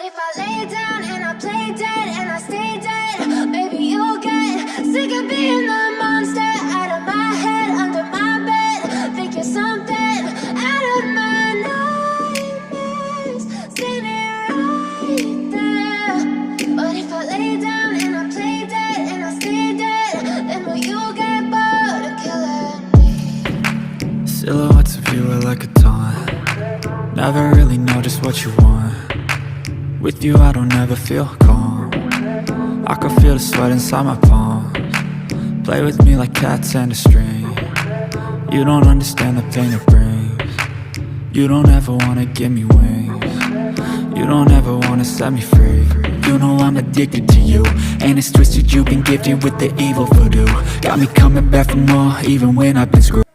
if I lay down and I play dead and I stay dead, maybe you'll get sick of being the monster out of my head, under my bed. Think you're something out of my nightmares, standing right there. But if I lay down and I play dead and I stay dead, then will you get bored of killing me? Silhouettes of you are like a taunt. Never really know just what you want. With you I don't ever feel calm. I can feel the sweat inside my palms. Play with me like cats and a string. You don't understand the pain it brings. You don't ever wanna give me wings. You don't ever wanna set me free. You know I'm addicted to you, and it's twisted, you've been gifted with the evil voodoo. Got me coming back for more even when I've been screwed.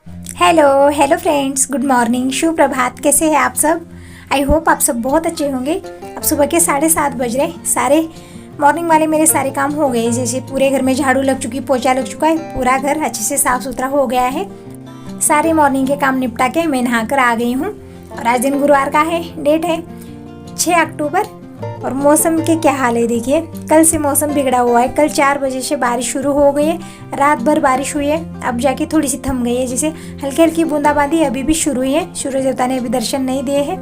Hello friends, good morning, शुभ प्रभात। कैसे हैं आप सब? I hope आप सब बहुत अच्छे होंगे। अब सुबह के 7:30 बज रहे, सारे मॉर्निंग वाले मेरे सारे काम हो गए। जैसे पूरे घर में झाड़ू लग चुकी, पोछा लग चुका है, पूरा घर अच्छे से साफ सुथरा हो गया है। सारे मॉर्निंग के काम निपटा के मैं नहाकर आ गई हूँ। और आज दिन गुरुवार का है, डेट है 6 अक्टूबर। और मौसम के क्या हाल है देखिए, कल से मौसम बिगड़ा हुआ है। कल 4 बजे से बारिश शुरू हो गई है, रात भर बारिश हुई है, अब जाके थोड़ी सी थम गई है। जैसे हल्की हल्की बूंदाबांदी अभी भी शुरू हुई है। सूरज देवता ने अभी दर्शन नहीं दिए हैं।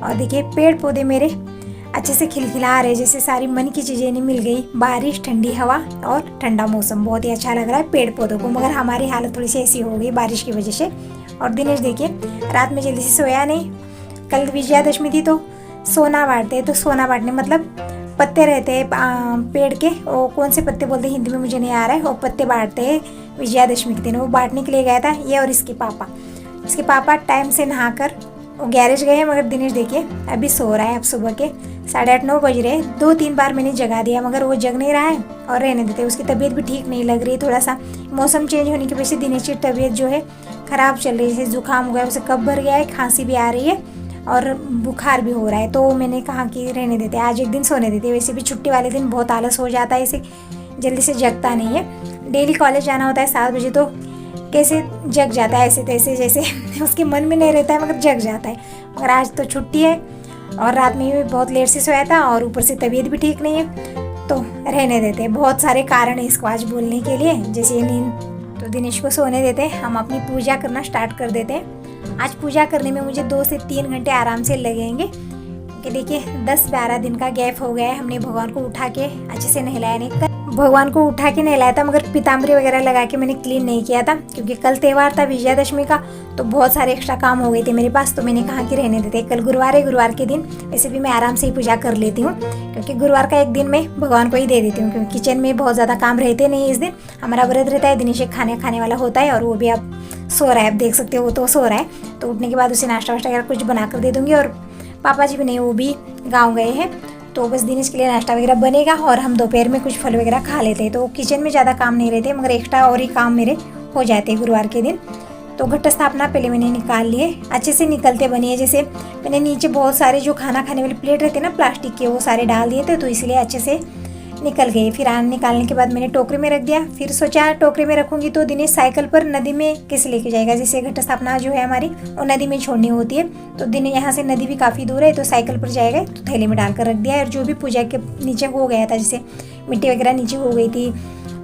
और देखिए पेड़ पौधे मेरे अच्छे से खिलखिला रहे, जैसे सारी मन की चीज़ें नहीं मिल गई। बारिश, ठंडी हवा और ठंडा मौसम बहुत ही अच्छा लग रहा है पेड़ पौधों को। मगर हमारी हालत थोड़ी सी ऐसी हो गई बारिश की वजह से। और दिनेश देखिए रात में जल्दी से सोया नहीं। कल विजयादशमी थी तो सोना बांटते हैं, तो सोना बांटने मतलब पत्ते रहते हैं पेड़ के, वो कौन से पत्ते बोलते हैं हिंदी में मुझे नहीं आ रहा है, वो पत्ते बांटते हैं विजयादशमी के दिन। वो बांटने के लिए गया था ये और इसके पापा टाइम से नहाकर वो गैरेज गए हैं। मगर दिनेश देखिए अभी सो रहा है। अब सुबह के 8:30-9 बज रहे हैं। 2-3 बार मैंने जगा दिया मगर वो जग नहीं रहा है और रहने देते। उसकी तबीयत भी ठीक नहीं लग रही, थोड़ा सा मौसम चेंज होने की वजह से दिनेश की तबीयत जो है ख़राब चल रही है। जैसे जुकाम हो गया, उसे कफ भर गया है, खांसी भी आ रही है और बुखार भी हो रहा है। तो मैंने कहा कि रहने देते, आज एक दिन सोने देते। वैसे भी छुट्टी वाले दिन बहुत आलस हो जाता है, इसे जल्दी से जगता नहीं है। डेली कॉलेज जाना होता है 7 बजे, तो कैसे जग जाता है ऐसे तैसे, जैसे उसके मन में नहीं रहता है मगर जग जाता है। मगर आज तो छुट्टी है और रात में भी बहुत लेट से सोया था और ऊपर से तबीयत भी ठीक नहीं है, तो रहने देते। बहुत सारे कारण है इसको आज बोलने के लिए, जैसे नींद। तो दिनेश को सोने देते, हम अपनी पूजा करना स्टार्ट कर देते हैं। आज पूजा करने में मुझे 2 से 3 घंटे आराम से लगेंगे कि देखिए 10-12 दिन का गैप हो गया है। हमने भगवान को उठा के अच्छे से नहलाया नहीं, भगवान को उठा के नहलाया था मगर पीताम्बरी वगैरह लगा के मैंने क्लीन नहीं किया था, क्योंकि कल त्यौहार था विजयादशमी का, तो बहुत सारे एक्स्ट्रा काम हो गए थे मेरे पास। तो मैंने कहा कि रहने देते, कल गुरुवार है, गुरुवार के दिन वैसे भी मैं आराम से ही पूजा कर लेती हूँ, क्योंकि गुरुवार का एक दिन मैं भगवान को ही दे देती हूँ, क्योंकि किचन में बहुत ज़्यादा काम रहते नहीं। इस दिन हमारा व्रत रहता है, दिनेश खाने वाला होता है और वो भी अब सो रहा है। आप देख सकते हो वो तो सो रहा है, तो उठने के बाद उसे नाश्ता वाश्ता वगैरह कुछ बना कर दे दूँगी। और पापा जी भी नहीं, वो भी गाँव गए हैं, तो बस दिनेश के लिए नाश्ता वगैरह बनेगा और हम दोपहर में कुछ फल वगैरह खा लेते हैं। तो किचन में ज़्यादा काम नहीं रहते मगर एक्स्ट्रा और ही काम मेरे हो जाते हैं गुरुवार के दिन। तो घट स्थापना पहले मैंने निकाल लिए, अच्छे से निकलते बनी है। जैसे मैंने नीचे बहुत सारे जो खाना खाने वाले प्लेट रहते हैं ना प्लास्टिक के, वो सारे डाल दिए थे, तो इसलिए अच्छे से निकल गए। फिर निकालने के बाद मैंने टोकरी में रख दिया। फिर सोचा टोकरी में रखूंगी तो दिनेश साइकिल पर नदी में कैसे लेके जाएगा। जैसे घट स्थापना जो है हमारी वो नदी में छोड़नी होती है, तो दिनेश यहाँ से नदी भी काफ़ी दूर है, तो साइकिल पर जाएगा। तो थैली में डालकर रख दिया। और जो भी पूजा के नीचे हो गया था, जैसे मिट्टी वगैरह नीचे हो गई थी,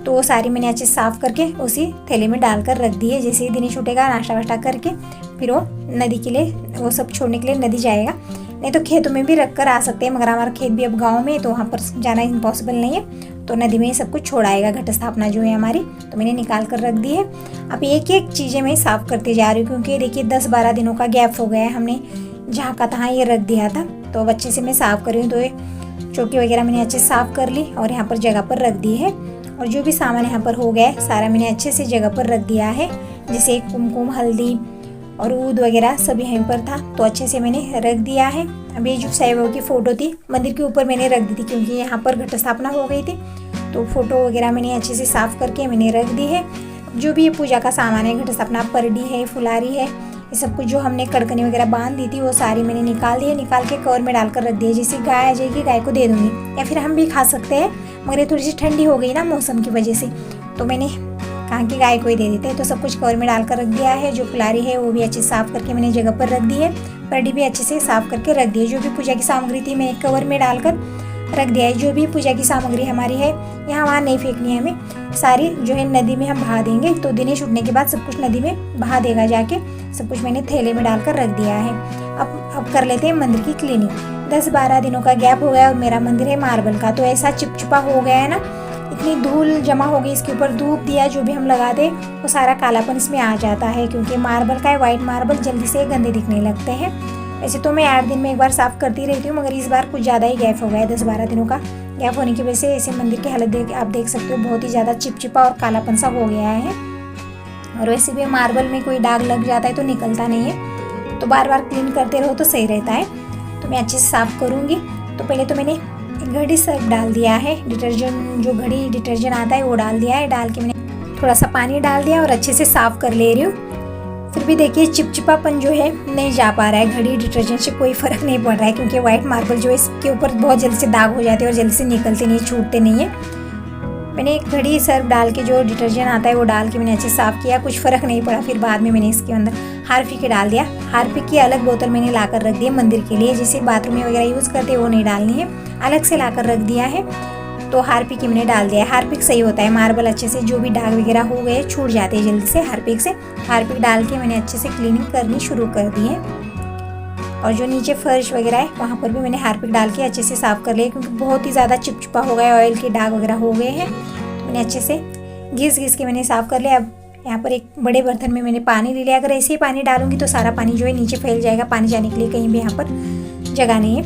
तो वो सारी मैंने अच्छे साफ़ करके उसी थैली में डालकर रख दी है। जैसे ही दिनेश उठेगा नाश्ता वाश्ता करके फिर वो नदी के लिए, वो सब छोड़ने के लिए नदी जाएगा। नहीं तो खेतों में भी रख कर आ सकते हैं, मगर हमारा खेत भी अब गांव में है, तो वहाँ पर जाना इम्पॉसिबल नहीं है, तो नदी में ही सब कुछ छोड़ाएगा घट स्थापना जो है हमारी। तो मैंने निकाल कर रख दी है। अब एक एक चीज़ें मैं साफ़ करते जा रही हूँ, क्योंकि देखिए 10-12 दिनों का गैप हो गया है। हमने जहाँ का तहाँ ये रख दिया था, तो अब अच्छे से मैं साफ़ कर रही हूँ। तो ये चौकी वगैरह मैंने अच्छे से साफ़ कर ली और यहाँ पर जगह पर रख दी है। और जो भी सामान यहाँ पर हो गया है सारा मैंने अच्छे से जगह पर रख दिया है। जैसे कुमकुम, हल्दी और ऊद वगैरह सब यहीं पर था, तो अच्छे से मैंने रख दिया है। अब ये जो साईं बाबा की फ़ोटो थी मंदिर के ऊपर मैंने रख दी थी, क्योंकि यहाँ पर घट स्थापना हो गई थी, तो फोटो वगैरह मैंने अच्छे से साफ़ करके मैंने रख दी है। जो भी ये पूजा का सामान है, घट स्थापना परडी है, फुलारी है, ये सब कुछ जो हमने कड़कनी वगैरह बांध दी थी वो सारी मैंने निकाल दी है। निकाल के कवर में डालकर रख दिया। जैसे गाय आ जाएगी गाय को दे दूँगी, या फिर हम भी खा सकते हैं, मगर ये थोड़ी सी ठंडी हो गई ना मौसम की वजह से, तो मैंने कहा कि गाय को ही दे देते हैं। तो सब कुछ कवर में डालकर रख दिया है। जो फुलारी है वो भी अच्छे साफ़ करके मैंने जगह पर रख दी है। परडी भी अच्छे से साफ करके रख दिए। जो भी पूजा की सामग्री थी मैं एक कवर में डालकर रख दिया है। जो भी पूजा की सामग्री हमारी है यहाँ वहाँ नहीं फेंकनी है हमें, सारी जो है नदी में हम बहा देंगे। तो दिनेश उठने के बाद सब कुछ नदी में बहा देगा जाके। सब कुछ मैंने थैले में डालकर रख दिया है। अब कर लेते हैं मंदिर की क्लीनिंग। 10-12 दिनों का गैप हो गया और मेरा मंदिर है मार्बल का, तो ऐसा चिपचिपा हो गया है ना, इतनी धूल जमा हो गई इसके ऊपर। धूप दिया जो भी हम लगाते वो सारा कालापन इसमें आ जाता है, क्योंकि मार्बल का है, वाइट मार्बल जल्दी से गंदे दिखने लगते हैं। वैसे तो मैं 8 दिन में एक बार साफ़ करती रहती हूँ, मगर इस बार कुछ ज़्यादा ही गैप हो गया है। 10-12 दिनों का गैप होने की वजह से ऐसे मंदिर की हालत आप देख सकते हो, बहुत ही ज़्यादा चिपचिपा और कालापन सा हो गया है। और वैसे भी मार्बल में कोई दाग लग जाता है तो निकलता नहीं है, तो बार बार क्लीन करते रहो तो सही रहता है। तो मैं अच्छे से साफ़ करूँगी। तो पहले तो मैंने घड़ी सर्फ डाल दिया है, डिटर्जेंट जो घड़ी डिटर्जेंट आता है वो डाल दिया है। डाल के मैंने थोड़ा सा पानी डाल दिया और अच्छे से साफ़ कर ले रही हूँ। फिर भी देखिए चिपचिपापन जो है नहीं जा पा रहा है। घड़ी डिटर्जेंट से कोई फ़र्क नहीं पड़ रहा है, क्योंकि वाइट मार्बल जो है इसके ऊपर बहुत जल्दी से दाग हो जाते हैं और जल्दी से निकलते नहीं, छूटते नहीं है। मैंने एक घड़ी सर्फ डाल के जो डिटर्जेंट आता है वो डाल के मैंने अच्छे साफ़ किया, कुछ फ़र्क नहीं पड़ा। फिर बाद में मैंने इसके अंदर हार्पिक डाल दिया। हार्पिक की अलग बोतल मैंने लाकर रख दी है मंदिर के लिए, जैसे बाथरूम में वगैरह यूज़ करते हैं वो नहीं डालनी है, अलग से लाकर रख दिया है। तो हार्पिक मैंने डाल दिया है। हार्पिक सही होता है, मार्बल अच्छे से जो भी दाग वगैरह हो गए छूट जाते हैं जल्दी से हार्पिक से। हार्पिक डाल के मैंने अच्छे से क्लीनिंग करनी शुरू कर दी है। और जो नीचे फर्श वगैरह है वहाँ पर भी मैंने हार्पिक डाल के अच्छे से साफ़ कर लिया, क्योंकि बहुत ही ज़्यादा चिपचिपा हो गया, ऑयल के दाग वगैरह हो गए हैं। तो मैंने अच्छे से घिस के मैंने साफ़ कर लिया। अब यहाँ पर एक बड़े बर्तन में मैंने पानी ले लिया। अगर ऐसे ही पानी डालूंगी तो सारा पानी जो है नीचे फैल जाएगा, पानी जाने के लिए कहीं भी यहाँ पर जगह नहीं है।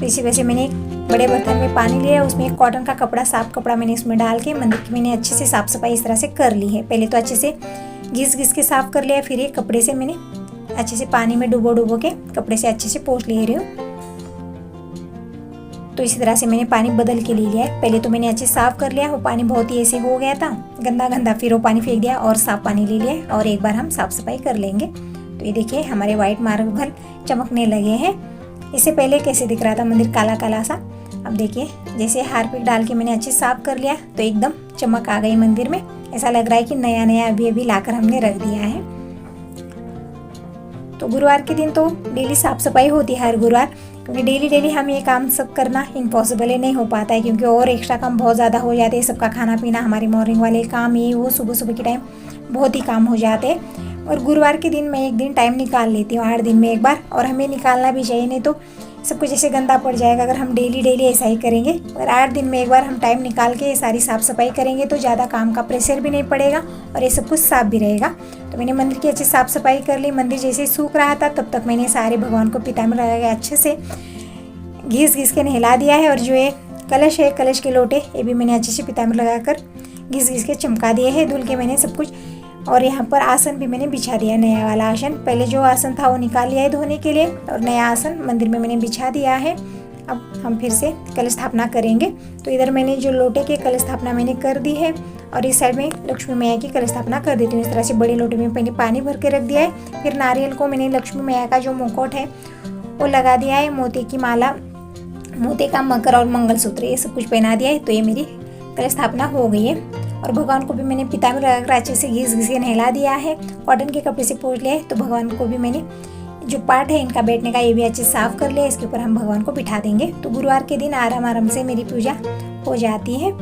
तो इसी वजह से मैंने एक बड़े बर्तन में पानी लिया, उसमें एक कॉटन का कपड़ा, साफ कपड़ा मैंने इसमें डाल के मंदिर की मैंने अच्छे से साफ़ सफाई इस तरह से कर ली है। पहले तो अच्छे से घिस के साफ़ कर लिया, फिर एक कपड़े से मैंने अच्छे से पानी में डुबो के कपड़े से अच्छे से पोंछ ले रही हूँ। तो इसी तरह से मैंने पानी बदल के ले लिया है। पहले तो मैंने अच्छे साफ़ कर लिया, वो पानी बहुत ही ऐसे हो गया था गंदा, फिर वो पानी फेंक दिया और साफ़ पानी ले लिया और एक बार हम साफ़ सफाई कर लेंगे। तो ये देखिए हमारे वाइट मार्बल चमकने लगे हैं। इससे पहले कैसे दिख रहा था मंदिर काला काला सा, अब देखिए जैसे हार्पिक डाल के मैंने अच्छे साफ़ कर लिया तो एकदम चमक आ गई मंदिर में। ऐसा लग रहा है कि नया अभी लाकर हमने रख दिया है। तो गुरुवार के दिन तो डेली साफ़ सफाई होती है हर गुरुवार, क्योंकि डेली हम ये काम सब करना इम्पॉसिबल है, नहीं हो पाता है, क्योंकि और एक्स्ट्रा काम बहुत ज़्यादा हो जाते हैं। सबका खाना पीना, हमारे मॉर्निंग वाले काम, ये वो सुबह के टाइम बहुत ही काम हो जाते हैं। और गुरुवार के दिन मैं एक दिन टाइम निकाल लेती हूँ 8 दिन में एक बार, और हमें निकालना भी चाहिए, नहीं तो सब कुछ ऐसे गंदा पड़ जाएगा अगर हम डेली ऐसा ही करेंगे। अगर 8 दिन में एक बार हम टाइम निकाल के ये सारी साफ़ सफाई करेंगे तो ज़्यादा काम का प्रेशर भी नहीं पड़ेगा और ये सब कुछ साफ भी रहेगा। तो मैंने मंदिर की अच्छी साफ़ सफाई कर ली। मंदिर जैसे सूख रहा था तब तक मैंने सारे भगवान को पिता में लगा के अच्छे से घिस के नहला दिया है। और जो ये कलश है, कलश के लोटे, ये भी मैंने अच्छे से पिता में लगाकर घिस के चमका दिए हैं, धुल के मैंने सब कुछ। और यहाँ पर आसन भी मैंने बिछा दिया, नया वाला आसन। पहले जो आसन था वो निकाल लिया है धोने के लिए, और नया आसन मंदिर में मैंने बिछा दिया है। अब हम फिर से कलश स्थापना करेंगे। तो इधर मैंने जो लोटे के कलश स्थापना मैंने कर दी है, और इस साइड में लक्ष्मी मैया की कलश स्थापना कर देती हूँ। इस तरह से बड़े लोटे में मैंने पानी भर के रख दिया है। फिर नारियल को मैंने लक्ष्मी मैया का जो मुकुट है वो लगा दिया है, मोती की माला, मोती का मकर और मंगलसूत्र, ये सब कुछ पहना दिया है। तो ये मेरी कलश स्थापना हो गई है। और भगवान को भी मैंने पिता में लगाकर अच्छे से घिस के नहला दिया है, कॉटन के कपड़े से पोंछ लिया है। तो भगवान को भी मैंने जो पार्ट है इनका बैठने का, ये भी अच्छे से साफ कर लिया। इसके ऊपर हम भगवान को बिठा देंगे। तो गुरुवार के दिन आराम से मेरी पूजा हो जाती है।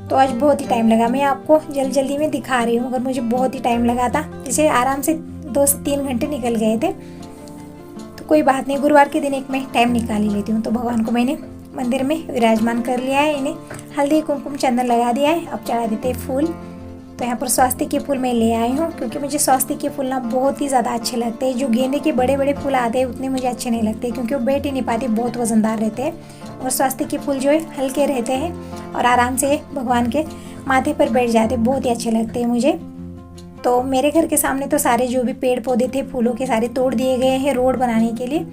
तो आज बहुत ही टाइम लगा, मैं आपको जल्दी में दिखा रही हूँ, मगर मुझे बहुत ही टाइम लगा था, जैसे आराम से 2 से 3 घंटे निकल गए थे। तो कोई बात नहीं, गुरुवार के दिन एक मैं टाइम निकाल ही लेती हूँ। तो भगवान को मैंने मंदिर में विराजमान कर लिया है, इन्हें हल्दी कुमकुम चंदन लगा दिया है। अब चढ़ा देते हैं फूल। तो यहाँ पर स्वास्तिक के फूल मैं ले आई हूँ, क्योंकि मुझे स्वास्तिक के फूल ना बहुत ही ज़्यादा अच्छे लगते हैं। जो गेंदे के बड़े फूल आते हैं उतने मुझे अच्छे नहीं लगते, क्योंकि वो बैठ ही नहीं पाते, बहुत वजनदार रहते हैं। और स्वास्तिक के फूल जो है हल्के रहते हैं और आराम से भगवान के माथे पर बैठ जाते, बहुत ही अच्छे लगते हैं मुझे। तो मेरे घर के सामने तो सारे जो भी पेड़ पौधे थे फूलों के सारे तोड़ दिए गए हैं रोड बनाने के लिए।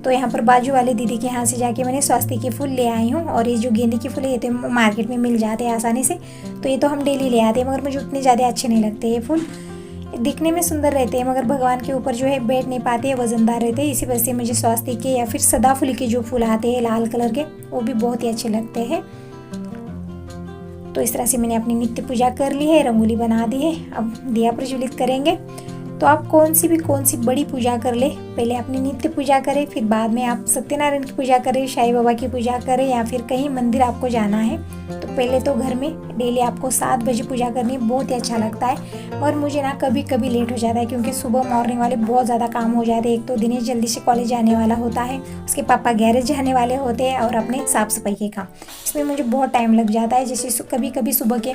तो यहाँ पर बाजू वाले दीदी के यहाँ से जाके मैंने स्वास्तिक के फूल ले आई हूँ। और ये जो गेंदे के फूल ये तो मार्केट में मिल जाते हैं आसानी से, तो ये तो हम डेली ले आते हैं, मगर मुझे उतने ज़्यादा अच्छे नहीं लगते। ये फूल दिखने में सुंदर रहते हैं, मगर भगवान के ऊपर जो है बैठ नहीं पाते हैं, वजनदार रहते हैं। इसी वजह से मुझे स्वास्तिक के या फिर सदाफुली के जो फूल आते हैं लाल कलर के, वो भी बहुत ही अच्छे लगते हैं। तो इस तरह से मैंने अपनी नित्य पूजा कर ली है, रंगोली बना दी है। अब दिया प्रज्वलित करेंगे। तो आप कौन सी बड़ी पूजा कर ले, पहले अपनी नित्य पूजा करें, फिर बाद में आप सत्यनारायण की पूजा करें, साईं बाबा की पूजा करें, या फिर कहीं मंदिर आपको जाना है तो पहले तो घर में डेली आपको 7 बजे पूजा करनी बहुत ही अच्छा लगता है। और मुझे ना कभी कभी लेट हो जाता है क्योंकि सुबह मॉर्निंग वाले बहुत ज़्यादा काम हो जाते हैं। एक तो दिनेश जल्दी से कॉलेज जाने वाला होता है, उसके पापा गैरेज जाने वाले होते हैं, और अपने साफ़ सफाई के काम, इसमें मुझे बहुत टाइम लग जाता है। जैसे कभी कभी सुबह के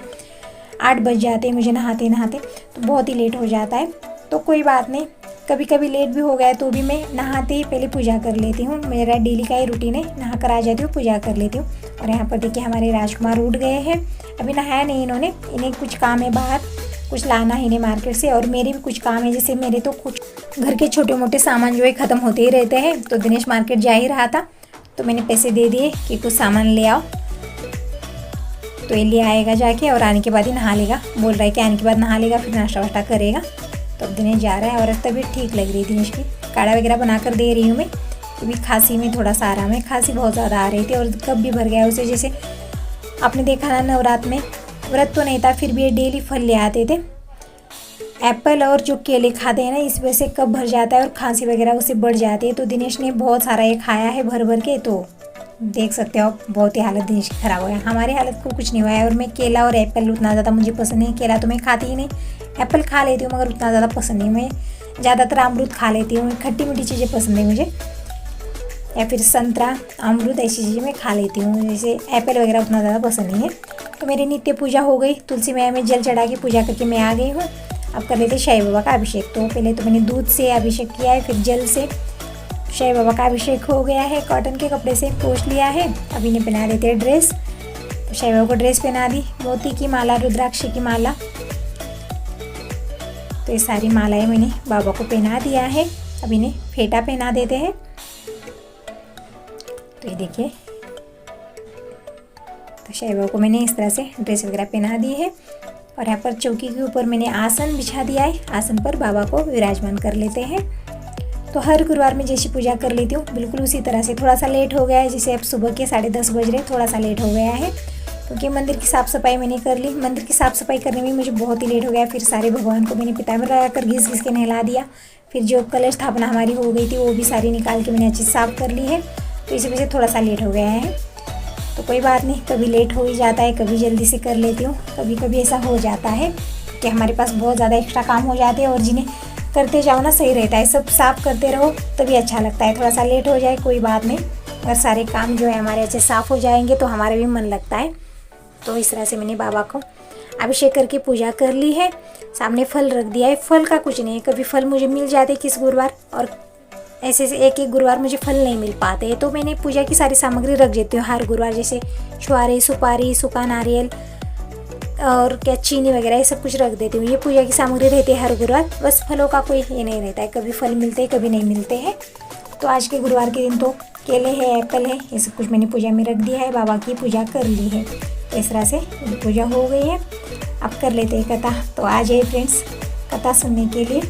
8 बज जाते हैं मुझे नहाते नहाते, तो बहुत ही लेट हो जाता है। तो कोई बात नहीं, कभी कभी लेट भी हो गया तो भी मैं नहाते ही पहले पूजा कर लेती हूँ। मेरा डेली का ही रूटीन है, नहा कर आ जाती हूँ, पूजा कर लेती हूँ। और यहाँ पर देखिए हमारे राजकुमार उठ गए हैं, अभी नहाया नहीं इन्होंने, इन्हें कुछ काम है बाहर, कुछ लाना है इन्हें मार्केट से, और मेरे भी कुछ काम है। जैसे मेरे तो कुछ घर के छोटे मोटे सामान जो है ख़त्म होते ही रहते हैं, तो दिनेश मार्केट जा ही रहा था तो मैंने पैसे दे दिए कि कुछ सामान ले आओ, तो ये ले आएगा जाके, और आने के बाद ही नहा लेगा। बोल रहा है कि आने के बाद नहा लेगा, फिर नाश्ता वाश्ता करेगा। तो अब दिनेश जा रहा है, और तबीयत ठीक लग रही है दिनेश की, काढ़ा वगैरह बना कर दे रही हूँ मैं, क्योंकि खांसी में थोड़ा सा आराम है। खांसी बहुत ज़्यादा आ रही थी और कब भी भर गया उसे। जैसे आपने देखा ना, नवरात्र में व्रत तो नहीं था, फिर भी ये डेली फल ले आते थे, एप्पल और जो केले खाते हैं ना, इस वजह से कब भर जाता है और खांसी वगैरह उसे बढ़ जाती है। तो दिनेश ने बहुत सारा ये खाया है भर भर के, तो देख सकते हो आप बहुत ही हालत दिनेश की ख़राब हो गया। हमारी हालत को कुछ नहीं हुआ है। और मैं केला और एप्पल उतना ज़्यादा मुझे पसंद नहीं, केला तो मैं खाती ही नहीं, एप्पल खा लेती हूँ मगर उतना ज़्यादा पसंद नहीं। मैं ज़्यादातर अमरूद खा लेती हूँ, खट्टी मीठी चीज़ें पसंद है मुझे, या फिर संतरा, अमरूद ऐसी चीज़ें मैं खा लेती हूँ। जैसे एप्पल वगैरह उतना ज़्यादा पसंद नहीं है। तो मेरी नित्य पूजा हो गई, तुलसी मैया में जल चढ़ा के पूजा करके मैं आ गई हूँ। अब कर लेते साईं बाबा का अभिषेक। तो पहले तो मैंने दूध से अभिषेक किया है, फिर जल से साईं बाबा का अभिषेक हो गया है। कॉटन के कपड़े से पोंछ लिया है। अब इन्हें पहना देते हैं ड्रेस। तो साईं बाबा को ड्रेस पहना दी, मोती की माला, रुद्राक्ष की माला, तो ये सारी मालाएं मैंने बाबा को पहना दिया है। अब इन्हें फेटा पहना देते हैं। तो ये देखिए, तो साईं बाबा को मैंने इस तरह से ड्रेस वगैरह पहना दी है। और यहाँ पर चौकी के ऊपर मैंने आसन बिछा दिया है, आसन पर बाबा को विराजमान कर लेते हैं। तो हर गुरुवार में जैसी पूजा कर लेती हूँ बिल्कुल उसी तरह से। थोड़ा सा लेट हो गया है, जैसे अब सुबह के 10:30 बज रहे, थोड़ा सा लेट हो गया है क्योंकि मंदिर की साफ़ सफाई मैंने कर ली। मंदिर की साफ़ सफाई करने में मुझे बहुत ही लेट हो गया। फिर सारे भगवान को मैंने पिता में लगा कर घिस घिस के नहला दिया। फिर जो कलश स्थापना हमारी हो गई थी वो भी सारी निकाल के मैंने अच्छे से साफ़ कर ली है। तो इसी वजह से थोड़ा सा लेट हो गया है। तो कोई बात नहीं, कभी लेट हो ही जाता है, कभी जल्दी से कर लेती हूँ, कभी कभी ऐसा हो जाता है कि हमारे पास बहुत ज़्यादा एक्स्ट्रा काम हो जाते हैं और जिन्हें करते जाओ ना सही रहता है, सब साफ़ करते रहो तभी अच्छा लगता है। थोड़ा सा लेट हो जाए कोई बात नहीं, अगर सारे काम जो है हमारे अच्छे साफ़ हो जाएंगे तो हमारा भी मन लगता है। तो इस तरह से मैंने बाबा को अभिषेक करके पूजा कर ली है। सामने फल रख दिया है। फल का कुछ नहीं है, कभी फल मुझे मिल जाते किस गुरुवार, और ऐसे एक एक गुरुवार मुझे फल नहीं मिल पाते, तो मैंने पूजा की सारी सामग्री रख देती हूँ हर गुरुवार। जैसे छुआरे, सुपारी, सूखा नारियल और क्या चीनी वगैरह ये सब कुछ रख देती हूँ। ये पूजा की सामग्री रहती है हर गुरुवार। बस फलों का कोई ये नहीं रहता है, कभी फल मिलते हैं कभी नहीं मिलते हैं। तो आज के गुरुवार के दिन तो केले हैं, एप्पल है, ये सब कुछ मैंने पूजा में रख दिया है। बाबा की पूजा कर ली है। तो इस तरह से पूजा हो गई है। अब कर लेते हैं कथा। तो आ जाइए फ्रेंड्स कथा सुनने के लिए।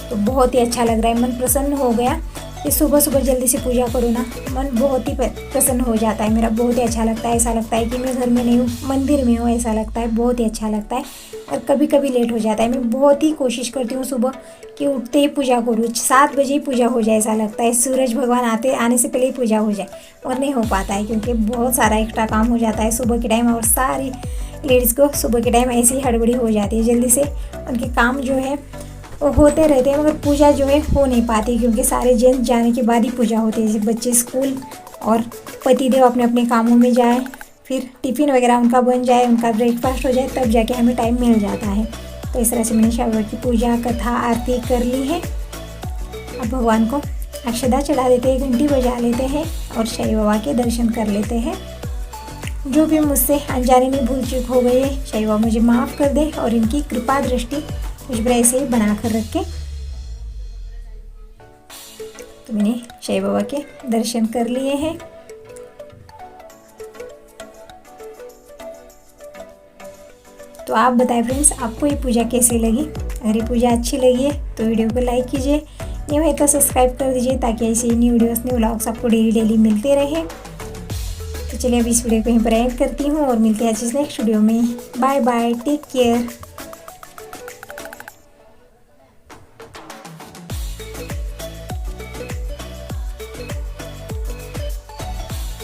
तो बहुत ही अच्छा लग रहा है, मन प्रसन्न हो गया। ये सुबह सुबह जल्दी से पूजा करो ना, मन बहुत ही प्रसन्न हो जाता है मेरा। बहुत ही अच्छा लगता है, ऐसा लगता है कि मैं घर में नहीं हूँ, मंदिर में हूँ, ऐसा लगता है। बहुत ही अच्छा लगता है। और कभी कभी लेट हो जाता है। मैं बहुत ही कोशिश करती हूँ सुबह कि उठते ही पूजा करूँ, 7 बजे ही पूजा हो जाए, ऐसा लगता है। सूरज भगवान आने से पहले ही पूजा हो जाए, और नहीं हो पाता है क्योंकि बहुत सारा एक्स्ट्रा काम हो जाता है सुबह के टाइम। और सारी लेडीज़ को सुबह के टाइम ऐसी ही हड़बड़ी हो जाती है, जल्दी से उनके काम जो है वो होते रहते हैं, मगर पूजा जो है हो नहीं पाती क्योंकि सारे जेंट्स जाने के बाद ही पूजा होती है। जैसे बच्चे स्कूल और पतिदेव अपने अपने कामों में जाए, फिर टिफ़िन वगैरह उनका बन जाए, उनका ब्रेकफास्ट हो जाए, तब जाके हमें टाइम मिल जाता है। तो इस तरह से मैंने साईं बाबा की पूजा, कथा, आरती कर ली है। अब भगवान को अक्षदा चढ़ा देते हैं, घंटी बजा लेते हैं और साईं बाबा के दर्शन कर लेते हैं। जो भी मुझसे अनजाने में भूल चूक हो गई है, साईं बाबा मुझे माफ़ कर दे और इनकी कृपा दृष्टि कुछ भी ऐसे ही बना कर रखे। तो मैंने साईं बाबा के दर्शन कर लिए हैं। तो आप बताएं फ्रेंड्स, आपको ये पूजा कैसी लगी? अगर ये पूजा अच्छी लगी है तो वीडियो को लाइक कीजिए, न्यू है तो सब्सक्राइब कर दीजिए ताकि ऐसे ही न्यू वीडियोस, न्यू व्लॉग्स आपको डेली मिलते रहे। तो चलिए अब इस वीडियो को यहीं पर एंड करती हूँ और मिलते हैं नेक्स्ट वीडियो में। Bye bye, take care.